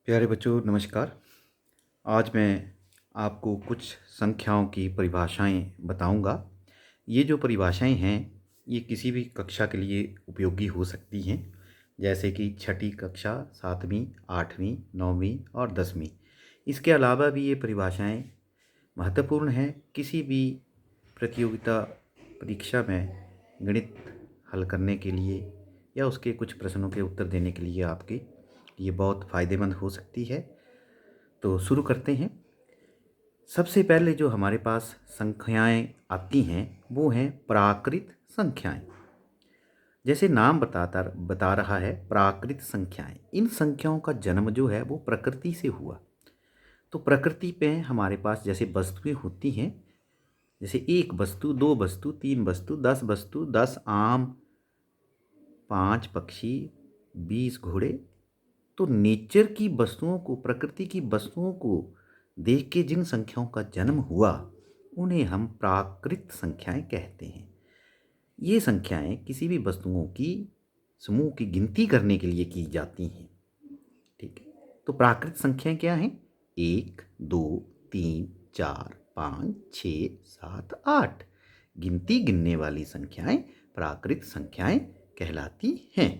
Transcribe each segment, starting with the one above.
प्यारे बच्चों नमस्कार। आज मैं आपको कुछ संख्याओं की परिभाषाएं बताऊंगा। ये जो परिभाषाएं हैं ये किसी भी कक्षा के लिए उपयोगी हो सकती हैं, जैसे कि छठी कक्षा, सातवीं, आठवीं, नौवीं और दसवीं। इसके अलावा भी ये परिभाषाएं महत्वपूर्ण हैं किसी भी प्रतियोगिता परीक्षा में गणित हल करने के लिए या उसके कुछ प्रश्नों के उत्तर देने के लिए आपके ये बहुत फ़ायदेमंद हो सकती है। तो शुरू करते हैं। सबसे पहले जो हमारे पास संख्याएं आती हैं वो हैं प्राकृत संख्याएं। जैसे नाम बता रहा है, प्राकृत संख्याएं। इन संख्याओं का जन्म जो है वो प्रकृति से हुआ। तो प्रकृति पे हमारे पास जैसे वस्तुएं होती हैं, जैसे एक वस्तु, दो वस्तु, तीन वस्तु, 10 आम, 5 पक्षी, 20 घोड़े। तो नेचर की वस्तुओं को, प्रकृति की वस्तुओं को देख के जिन संख्याओं का जन्म हुआ उन्हें हम प्राकृत संख्याएं कहते हैं। ये संख्याएं किसी भी वस्तुओं की समूह की गिनती करने के लिए की जाती हैं। ठीक है, तो प्राकृत संख्याएं क्या हैं? 1, 2, 3, 4, 5, 6, 7, 8। गिनती गिनने वाली संख्याएं प्राकृत संख्याएं कहलाती हैं।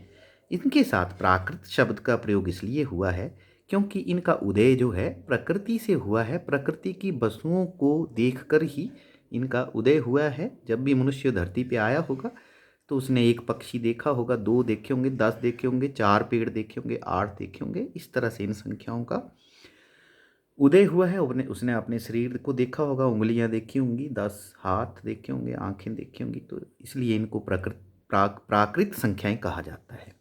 इनके साथ प्राकृत शब्द का प्रयोग इसलिए हुआ है क्योंकि इनका उदय जो है प्रकृति से हुआ है। प्रकृति की वस्तुओं को देखकर ही इनका उदय हुआ है। जब भी मनुष्य धरती पे आया होगा तो उसने एक पक्षी देखा होगा, 2 देखे होंगे, 10 देखे होंगे, 4 पेड़ देखे होंगे, 8 देखे होंगे। इस तरह से इन संख्याओं का उदय हुआ है। उसने अपने शरीर को देखा होगा, उंगलियां देखी होंगी, 10 हाथ देखे होंगे, आंखें देखी होंगी। तो इसलिए इनको प्राकृत संख्याएं कहा जाता है।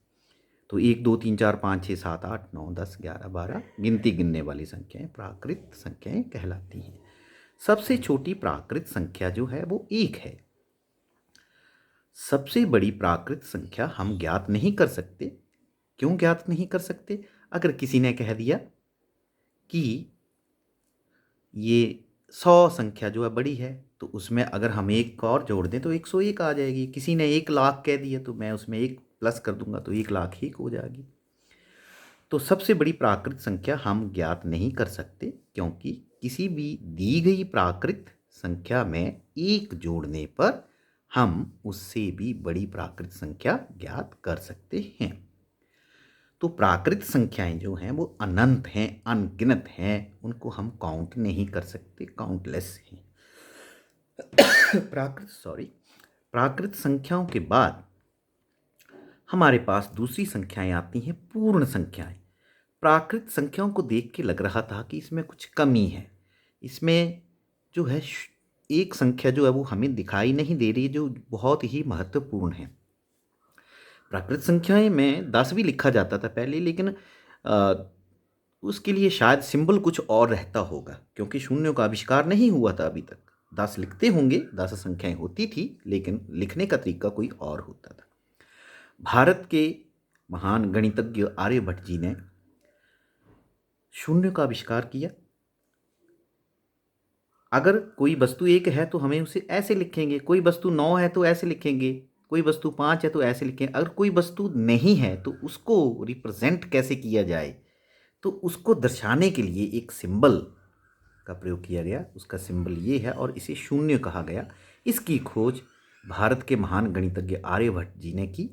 तो 1, 2, 3, 4, 5, 6, 7, 8, 9, 10, 11, 12 गिनती गिनने वाली संख्याएं प्राकृत संख्याएं कहलाती हैं। सबसे छोटी प्राकृत संख्या जो है वो 1 है। सबसे बड़ी प्राकृत संख्या हम ज्ञात नहीं कर सकते। क्यों ज्ञात नहीं कर सकते? अगर किसी ने कह दिया कि ये 100 संख्या जो है बड़ी है, तो उसमें अगर हम एक और जोड़ दें तो 101 आ जाएगी। किसी ने 1 लाख कह दिया तो मैं उसमें 1 प्लस कर दूंगा तो 1,01 हो जाएगी। तो सबसे बड़ी प्राकृत संख्या हम ज्ञात नहीं कर सकते, क्योंकि किसी भी दी गई प्राकृत संख्या में 1 जोड़ने पर हम उससे भी बड़ी प्राकृत संख्या ज्ञात कर सकते हैं। तो प्राकृत संख्याएं जो हैं वो अनंत हैं, अनगिनत हैं। उनको हम काउंट नहीं कर सकते, काउंटलेस हैं। प्राकृत संख्याओं के बाद हमारे पास दूसरी संख्याएं आती हैं, पूर्ण संख्याएं। प्राकृत संख्याओं को देख के लग रहा था कि इसमें कुछ कमी है। इसमें जो है एक संख्या जो है वो हमें दिखाई नहीं दे रही, जो बहुत ही महत्वपूर्ण है। प्राकृत संख्याएं में 10 भी लिखा जाता था पहले, लेकिन उसके लिए शायद सिंबल कुछ और रहता होगा, क्योंकि शून्यों का आविष्कार नहीं हुआ था अभी तक। 10 लिखते होंगे, 10 संख्याएं होती थी, लेकिन लिखने का तरीका कोई और होता था। भारत के महान गणितज्ञ आर्यभट्ट जी ने शून्य का आविष्कार किया। अगर कोई वस्तु 1 है तो हमें उसे ऐसे लिखेंगे, कोई वस्तु 9 है तो ऐसे लिखेंगे, कोई वस्तु 5 है तो ऐसे लिखेंगे। अगर कोई वस्तु नहीं है तो उसको रिप्रेजेंट कैसे किया जाए, तो उसको दर्शाने के लिए एक सिंबल का प्रयोग किया गया। उसका सिंबल ये है और इसे शून्य कहा गया। इसकी खोज भारत के महान गणितज्ञ आर्यभट्ट जी ने की।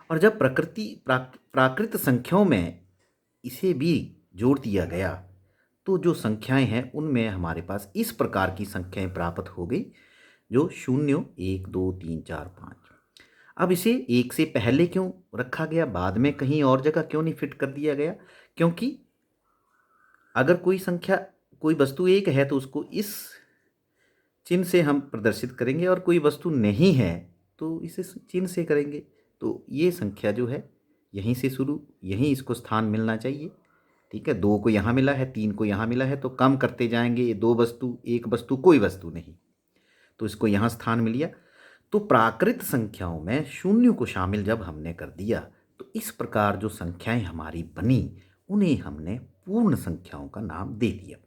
और जब प्राकृत संख्याओं में इसे भी जोड़ दिया गया तो जो संख्याएं हैं उनमें हमारे पास इस प्रकार की संख्याएं प्राप्त हो गई, जो 0, 1, 2, 3, 4, 5। अब इसे 1 से पहले क्यों रखा गया, बाद में कहीं और जगह क्यों नहीं फिट कर दिया गया? क्योंकि अगर कोई वस्तु 1 है तो उसको इस चिन्ह से हम प्रदर्शित करेंगे, और कोई वस्तु नहीं है तो इसे चिन्ह से करेंगे। तो ये संख्या जो है यहीं से शुरू, यहीं इसको स्थान मिलना चाहिए। ठीक है, 2 को यहाँ मिला है, 3 को यहाँ मिला है, तो कम करते जाएंगे। ये 2 वस्तु, 1 वस्तु, कोई वस्तु नहीं, तो इसको यहाँ स्थान मिल गया। तो प्राकृत संख्याओं में शून्य को शामिल जब हमने कर दिया तो इस प्रकार जो संख्याएं हमारी बनी उन्हें हमने पूर्ण संख्याओं का नाम दे दिया।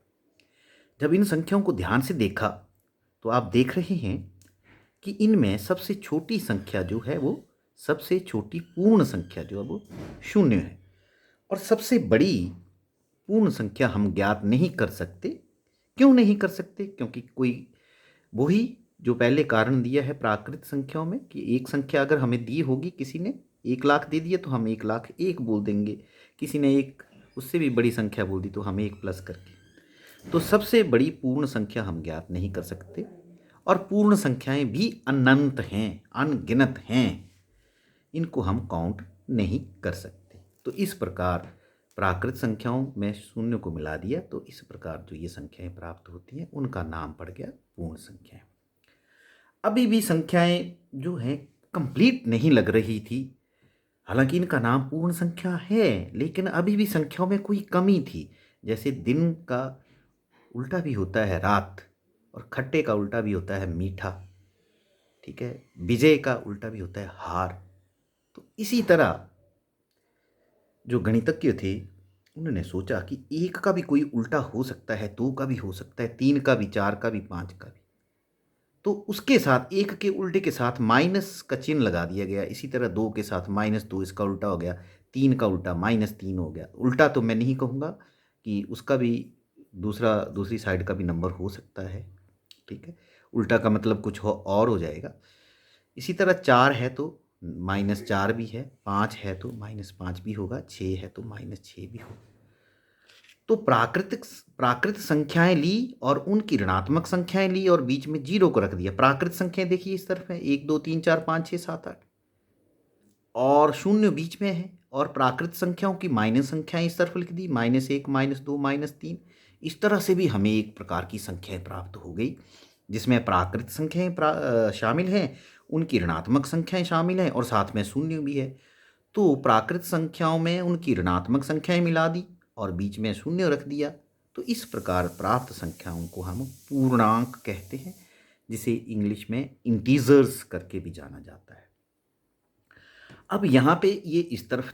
जब इन संख्याओं को ध्यान से देखा तो आप देख रहे हैं कि इनमें सबसे छोटी संख्या जो है वो, सबसे छोटी पूर्ण संख्या जो है वो 0 है, और सबसे बड़ी पूर्ण संख्या हम ज्ञात नहीं कर सकते। क्यों नहीं कर सकते? क्योंकि कोई वही जो पहले कारण दिया है प्राकृत संख्याओं में कि एक संख्या अगर हमें दी होगी, किसी ने 1 लाख दे दिया तो हम 1,01,000 बोल देंगे, किसी ने एक उससे भी बड़ी संख्या बोल दी तो हम एक प्लस करके। तो सबसे बड़ी पूर्ण संख्या हम ज्ञात नहीं कर सकते, और पूर्ण संख्याएं भी अनंत हैं, अनगिनत हैं, इनको हम काउंट नहीं कर सकते। तो इस प्रकार प्राकृत संख्याओं में शून्य को मिला दिया तो इस प्रकार जो ये संख्याएं प्राप्त होती हैं उनका नाम पड़ गया पूर्ण संख्याएं। अभी भी संख्याएं जो हैं कंप्लीट नहीं लग रही थी, हालांकि इनका नाम पूर्ण संख्या है, लेकिन अभी भी संख्याओं में कोई कमी थी। जैसे दिन का उल्टा भी होता है रात, और खट्टे का उल्टा भी होता है मीठा, ठीक है, विजय का उल्टा भी होता है हार। तो इसी तरह जो गणितज्ञ थे उन्होंने सोचा कि एक का भी कोई उल्टा हो सकता है, दो का भी हो सकता है, तीन का भी, चार का भी, पांच का भी। तो उसके साथ एक के उल्टे के साथ माइनस का चिन्ह लगा दिया गया। इसी तरह दो के साथ -2, इसका उल्टा हो गया। तीन का उल्टा -3 हो गया। उल्टा तो मैं नहीं कहूँगा कि उसका भी दूसरी साइड का भी नंबर हो सकता है, ठीक है। उल्टा का मतलब कुछ और हो जाएगा। इसी तरह 4 है तो -4 भी है, 5 है तो -5 भी होगा, 6 है तो -6 भी होगा। तो प्राकृत संख्याएं ली और उनकी ऋणात्मक संख्याएं ली और बीच में 0 को रख दिया। प्राकृत संख्याएं देखिए इस तरफ है, 1 2 3 4 5 6 7 8, और शून्य बीच में है। और प्राकृत संख्याओं की माइनस संख्याएं इस तरफ लिख दी, -1 -2 -3। इस तरह से भी हमें एक प्रकार की संख्याएं प्राप्त हो गई, जिसमें प्राकृत संख्याएं शामिल हैं, उनकी ऋणात्मक संख्याएं शामिल हैं, और साथ में शून्य भी है। तो प्राकृत संख्याओं में उनकी ऋणात्मक संख्याएं मिला दी और बीच में शून्य रख दिया। तो इस प्रकार प्राप्त संख्याओं को हम पूर्णांक कहते हैं, जिसे इंग्लिश में इंटीजर्स करके भी जाना जाता है। अब यहाँ पे ये इस तरफ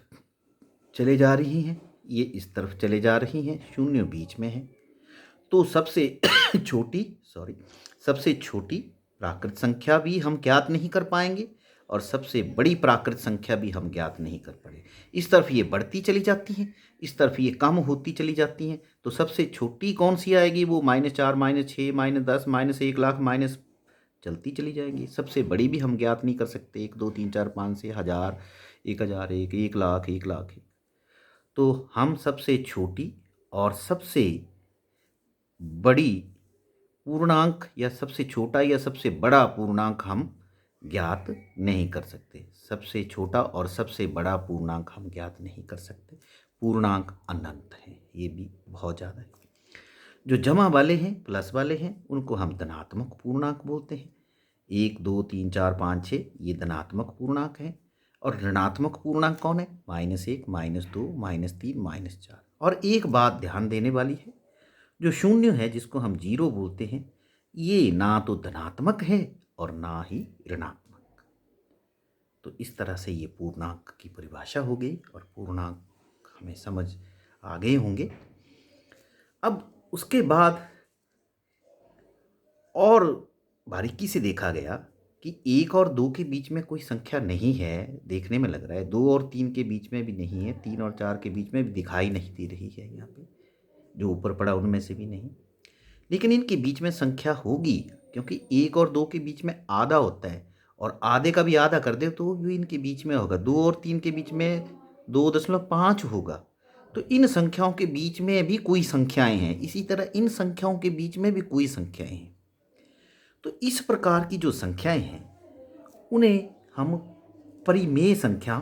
चले जा रही हैं, ये इस तरफ चले जा रही हैं, शून्य बीच में है। तो सबसे छोटी प्राकृत संख्या भी हम ज्ञात नहीं कर पाएंगे, और सबसे बड़ी प्राकृत संख्या भी हम ज्ञात नहीं कर पाए। इस तरफ ये बढ़ती चली जाती हैं, इस तरफ ये कम होती चली जाती हैं। तो सबसे छोटी कौन सी आएगी? वो -4 -6 -10 -1,00,000 माइनस चलती चली जाएंगी। सबसे बड़ी भी हम ज्ञात नहीं कर सकते, 1 2 3 4 5 से 1000, 1001, 1,00,000, 1,00,000। तो हम सबसे छोटी और सबसे बड़ी पूर्णांक, या सबसे छोटा या सबसे बड़ा पूर्णांक हम ज्ञात नहीं कर सकते। सबसे छोटा और सबसे बड़ा पूर्णांक हम ज्ञात नहीं कर सकते। पूर्णांक अनंत हैं, ये भी बहुत ज़्यादा है। जो जमा वाले हैं, प्लस वाले हैं, उनको हम धनात्मक पूर्णांक बोलते हैं। 1 2 3 4 5 6 ये धनात्मक पूर्णांक हैं। और ऋणात्मक पूर्णांक कौन है? -1 -2 -3 -4। और एक बात ध्यान देने वाली है, जो शून्य है जिसको हम 0 बोलते हैं, ये ना तो धनात्मक है और ना ही ऋणात्मक। तो इस तरह से ये पूर्णांक की परिभाषा हो गई, और पूर्णांक हमें समझ आ गए होंगे। अब उसके बाद और बारीकी से देखा गया कि 1 और 2 के बीच में कोई संख्या नहीं है, देखने में लग रहा है। 2 और 3 के बीच में भी नहीं है, 3 और 4 के बीच में भी दिखाई नहीं दे रही है, यहाँ पे जो ऊपर पड़ा उनमें से भी नहीं। लेकिन इनके बीच में संख्या होगी, क्योंकि 1 और 2 के बीच में आधा होता है, और आधे का भी आधा कर दे तो भी इनके बीच में होगा। 2 और 3 के बीच में 2.5 होगा। तो इन संख्याओं के बीच में भी कोई संख्याएं हैं, इसी तरह इन संख्याओं के बीच में भी कोई संख्याएं हैं। तो इस प्रकार की जो संख्याएं हैं उन्हें हम परिमेय संख्या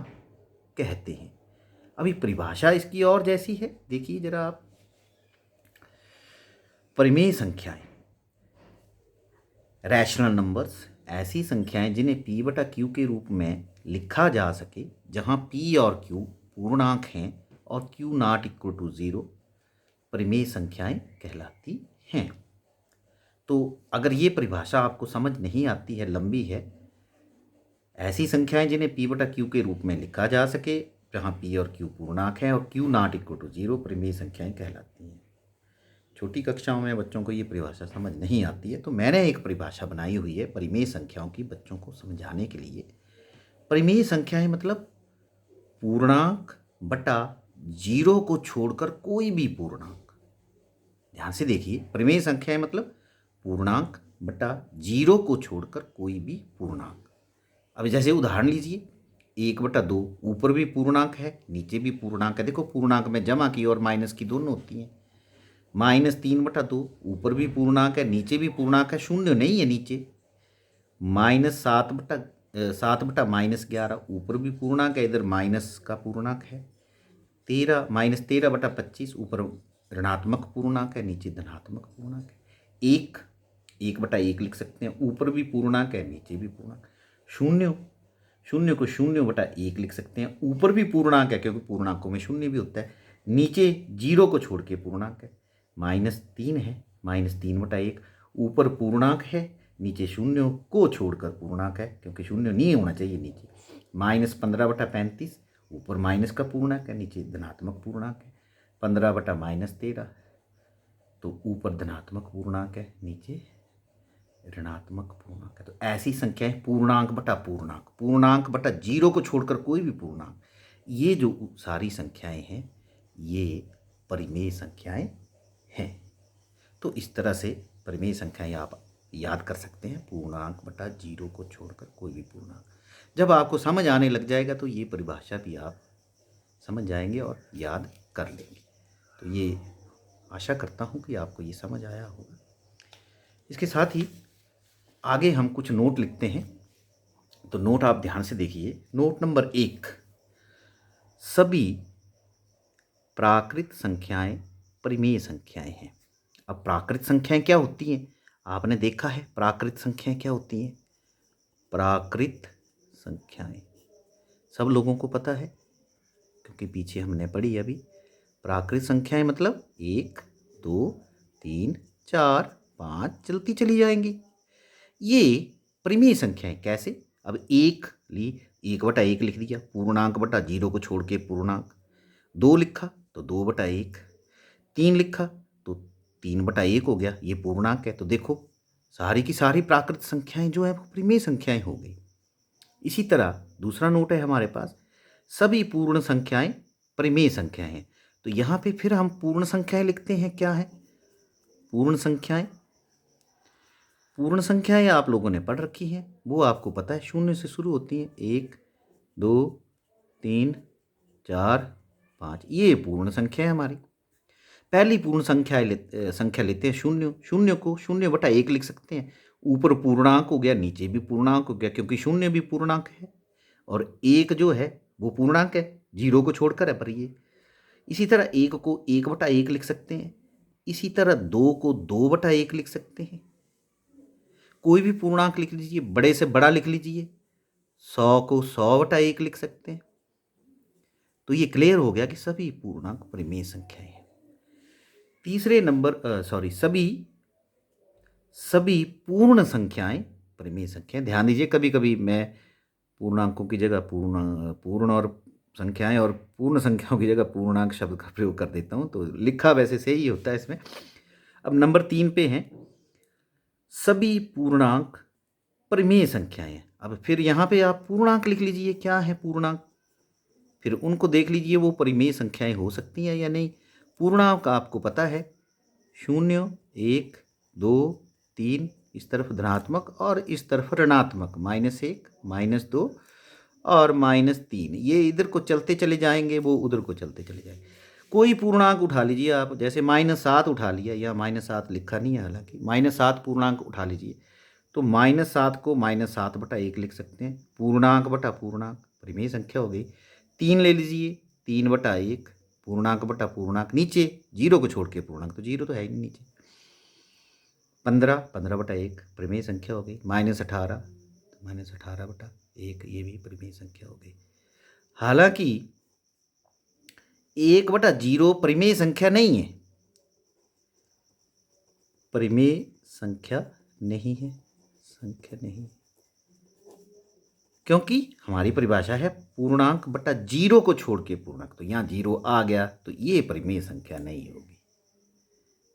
कहते हैं। अभी परिभाषा इसकी और जैसी है, देखिए जरा आप। परिमेय संख्याएं, रैशनल नंबर्स, ऐसी संख्याएं जिन्हें p/q के रूप में लिखा जा सके, जहां p और q पूर्णांक हैं और q ≠ 0, परिमेय संख्याएं कहलाती हैं। तो अगर ये परिभाषा आपको समझ नहीं आती है, लंबी है, ऐसी संख्याएं जिन्हें p/q के रूप में लिखा जा सके, जहां p और q पूर्णांक हैं और q ≠ 0, परिमेय संख्याएं कहलाती हैं। छोटी कक्षाओं में बच्चों को ये परिभाषा समझ नहीं आती है, तो मैंने एक परिभाषा बनाई हुई है परिमेय संख्याओं की, बच्चों को समझाने के लिए। परिमेय संख्याएं मतलब पूर्णांक बटा जीरो को छोड़कर कोई भी पूर्णांक। ध्यान से देखिए, परिमेय संख्याएं मतलब पूर्णांक बटा जीरो को छोड़कर कोई भी पूर्णांक। अब जैसे उदाहरण लीजिए, 1/2 ऊपर भी पूर्णांक है नीचे भी पूर्णांक है। देखो पूर्णांक में जमा की और माइनस की दोनों होती हैं। -3/2 ऊपर भी पूर्णांक है नीचे भी पूर्णांक है, शून्य नहीं है नीचे। -7/-11 ऊपर भी पूर्णांक है, इधर माइनस का पूर्णांक है। 13 -13/25 ऊपर ऋणात्मक पूर्णांक है नीचे धनात्मक पूर्णांक है। 1/1 लिख सकते हैं, ऊपर भी पूर्णांक है नीचे भी पूर्णांक। शून्य शून्य को 0/1 लिख सकते हैं, ऊपर भी पूर्णांक है क्योंकि पूर्णांकों में शून्य भी होता है, नीचे जीरो को छोड़ के पूर्णांक है। -3 है, -3/1 ऊपर पूर्णांक है नीचे शून्य को छोड़कर पूर्णांक है क्योंकि शून्य नहीं होना चाहिए नीचे। -15/35 ऊपर माइनस का पूर्णांक है नीचे धनात्मक पूर्णांक है। 15/-13 तो ऊपर धनात्मक पूर्णांक है नीचे ऋणात्मक पूर्णांक है। तो ऐसी संख्याएं पूर्णांक बटा पूर्णांक, पूर्णांक बटा जीरो को छोड़कर कोई भी पूर्णांक, ये जो सारी संख्याएं हैं ये परिमेय संख्याएं हैं। तो इस तरह से परिमेय संख्याएं आप याद कर सकते हैं, पूर्णांक बटा जीरो को छोड़कर कोई भी पूर्णांक। जब आपको समझ आने लग जाएगा तो ये परिभाषा भी आप समझ जाएंगे और याद कर लेंगे। तो ये आशा करता हूँ कि आपको ये समझ आया होगा। इसके साथ ही आगे हम कुछ नोट लिखते हैं, तो नोट आप ध्यान से देखिए। नोट नंबर 1, सभी प्राकृत संख्याएं परिमेय संख्याएं हैं। अब प्राकृत संख्याएं क्या होती हैं? आपने देखा है प्राकृत संख्याएं क्या होती हैं? प्राकृत संख्याएं सब लोगों को पता है क्योंकि पीछे हमने पढ़ी अभी। प्राकृत संख्याएं मतलब 1 2 3 4 5 चलती चली जाएंगी। ये परिमेय संख्याएं कैसे? अब 1/1 लिख दिया, पूर्णांक बटा जीरो को छोड़ के पूर्णांक। 2 लिखा तो 2/1, 3 लिखा तो 3/1 हो गया, ये पूर्णांक है। तो देखो सारी की सारी प्राकृत संख्याएं जो है वो परिमेय संख्याएं हो गई। इसी तरह दूसरा नोट है हमारे पास, सभी पूर्ण संख्याएं परिमेय संख्याएं हैं। तो यहाँ पे फिर हम पूर्ण संख्याएं लिखते हैं। क्या है पूर्ण संख्याएं? पूर्ण संख्याएं आप लोगों ने पढ़ रखी हैं, वो आपको पता है, शून्य से शुरू होती हैं। 1 2 3 4 5, ये पूर्ण संख्या है हमारी। पहली पूर्ण संख्या लेते हैं शून्य। शून्य को 0/1 लिख सकते हैं, ऊपर पूर्णांक हो गया नीचे भी पूर्णांक हो गया क्योंकि शून्य भी पूर्णांक है और 1 जो है वो पूर्णांक है, जीरो को छोड़कर है पर ये। इसी तरह 1 को 1/1 लिख सकते हैं, इसी तरह 2 को 2/1 लिख सकते हैं। कोई भी पूर्णांक लिख लीजिए, बड़े से बड़ा लिख लीजिए। 100 को 100/1 लिख सकते हैं। तो ये क्लियर हो गया कि सभी पूर्णांक परिमेय संख्याएं हैं। तीसरे नंबर सभी पूर्ण संख्याएं परिमेय संख्याएं। ध्यान दीजिए, कभी कभी मैं पूर्णांकों की जगह पूर्ण और संख्याएं और पूर्ण संख्याओं की जगह पूर्णांक शब्द का प्रयोग कर देता हूं, तो लिखा वैसे सही होता है इसमें। अब नंबर 3 पे हैं सभी पूर्णांक परिमेय संख्याएं हैं। अब फिर यहाँ पे आप पूर्णांक लिख लीजिए, क्या है पूर्णांक, फिर उनको देख लीजिए वो परिमेय संख्याएं हो सकती हैं या नहीं। पूर्णांक आपको पता है 0 1 2 3, इस तरफ धनात्मक और इस तरफ ऋणात्मक, -1 -2 और -3, ये इधर को चलते चले जाएंगे वो उधर को चलते चले जाएंगे। कोई पूर्णांक उठा लीजिए आप, जैसे -7 उठा लिया, या -7 लिखा नहीं है हालांकि, -7 पूर्णांक उठा लीजिए तो -7 को -7/1 लिख सकते हैं, पूर्णांक बटा पूर्णांक परिमेय संख्या हो गई। 3 ले लीजिए, 3/1 पूर्णांक बटा पूर्णांक, नीचे जीरो को छोड़ के पूर्णांक, तो जीरो तो है ही नहीं नीचे। 15/1 परिमेय संख्या हो गई। -18 -18/1, ये भी परिमेय संख्या हो गई। हालांकि 1/0 परिमेय संख्या नहीं है, परिमेय संख्या नहीं है, क्योंकि हमारी परिभाषा है पूर्णांक बटा जीरो को छोड़ के पूर्णांक, तो यहाँ जीरो आ गया तो ये परिमेय संख्या नहीं होगी।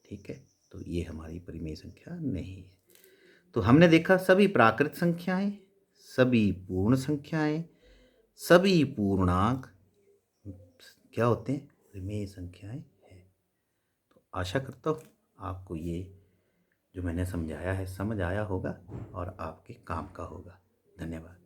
ठीक है, तो ये हमारी परिमेय संख्या नहीं है। तो हमने देखा सभी प्राकृत संख्याएं, सभी पूर्ण संख्याएं, सभी पूर्णांक क्या होते हैं? त्रिमेय संख्याएं हैं। तो आशा करता हूँ आपको ये जो मैंने समझाया है समझ आया होगा और आपके काम का होगा। धन्यवाद।